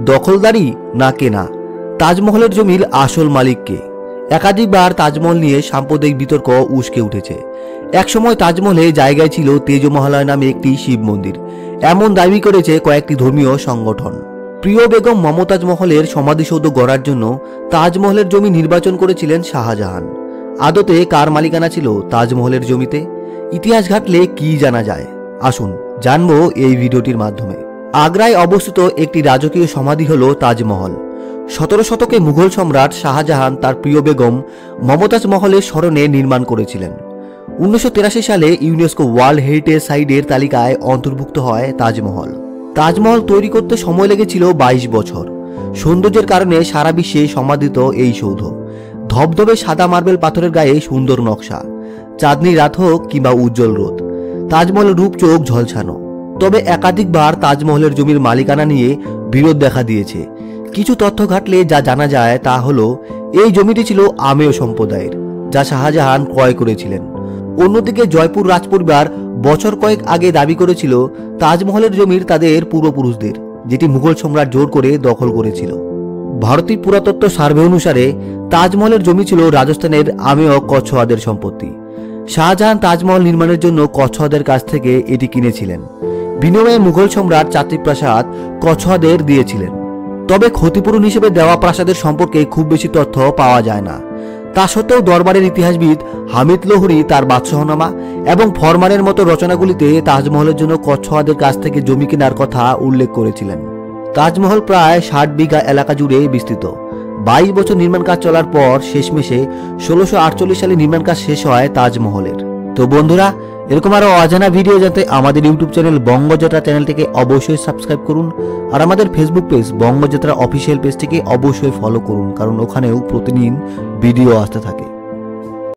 দখলদারি না কেনা? তাজমহলের জমির আসল মালিক কে? একাধিকবার তাজমহল নিয়ে সাম্প্রদায়িক বিতর্ক উস্কে উঠেছে। একসময় তাজমহলে জায়গায় ছিল তেজমহল নামে একটি শিব মন্দির, এমন দাবি করেছে কয়েকটি ধর্মীয় সংগঠন। প্রিয় বেগম মমতাজ মহলের সমাধিসৌধ গড়ার জন্য তাজমহলের জমি নির্বাচন করেছিলেন শাহজাহান। আদতে কার মালিকানা ছিল তাজমহলের জমিতে? ইতিহাস ঘাটলে কি জানা যায়? আসুন জানবো এই ভিডিওটির মাধ্যমে। আগ্রায় অবস্থিত একটি রাজকীয় সমাধি হল তাজমহল। 17 শতকে মুঘল সম্রাট শাহজাহান তার প্রিয় বেগম মমতাজ মহলের স্মরণে নির্মাণ করেছিলেন। 1983 সালে ইউনেস্কো ওয়ার্ল্ড হেরিটেজ সাইটের তালিকায় অন্তর্ভুক্ত হয় তাজমহল। তাজমহল তৈরি করতে সময় লেগেছিল 22 বছর। সৌন্দর্যের কারণে সারা বিশ্বে সমাদৃত এই সৌধ। ধবধবে সাদা মার্বেল পাথরের গায়ে সুন্দর নকশা, চাঁদনি রাত হোক কিংবা উজ্জ্বল রোদ, তাজমহলের রূপ চোখ ঝলসানো। তবে একাধিকবার তাজমহলের জমির মালিকানা নিয়ে বিরোধ দেখা দিয়েছে। কিছু তথ্য ঘাটলে যা জানা যায় তা হলো এই জমিটি ছিল আমেয় সম্প্রদায়ের, যা শাহজাহান ক্রয় করেছিলেন। অন্যদিকে জয়পুর রাজপরিবার বছর কয়েক আগে দাবি করেছিল তাজমহলের জমির তাদের পূর্বপুরুষদের, যেটি মুঘল সম্রাট জোর করে দখল করেছিল। ভারতীয় পুরাতত্ত্ব সার্ভে অনুসারে তাজমহলের জমি ছিল রাজস্থানের আমেয় কচ্ছওয়াদের সম্পত্তি। শাহজাহান তাজমহল নির্মাণের জন্য কচ্ছওয়াদের কাছ থেকে এটি কিনেছিলেন। বিনিময়ে মুঘল সম্রাট চাতৃপ্রাসাদ কচ্ছওয়াদের দিয়েছিলেন। তবে ক্ষতিপূরণ হিসেবে দেওয়া প্রাসাদের সম্পর্কে খুব বেশি তথ্য পাওয়া যায় না। তা সত্ত্বেও দরবারের ইতিহাসবিদ হামিদ লোহরি তার বাদশাহনামা এবং ফরমানের মতো রচনাগুলিতে তাজমহলের জন্য কচ্ছওয়াদের কাছ থেকে জমি কেনার কথা উল্লেখ করেছিলেন। তাজমহল প্রায় 60 বিঘা এলাকা জুড়ে বিস্তৃত। 22 বছর নির্মাণ কাজ চলার পর শেষমেশে 1648 সালে নির্মাণ কাজ শেষ হয় তাজমহলের। তো বন্ধুরা, এরকম আরো অজানা ভিডিও জানতে আমাদের ইউটিউব চ্যানেল বঙ্গযাত্রা চ্যানেলটিকে অবশ্যই সাবস্ক্রাইব করুন, আর আমাদের ফেসবুক পেজ বঙ্গযাত্রা অফিসিয়াল পেজটিকে অবশ্যই ফলো করুন, কারণ ওখানেও প্রতিদিন ভিডিও আসতে থাকে।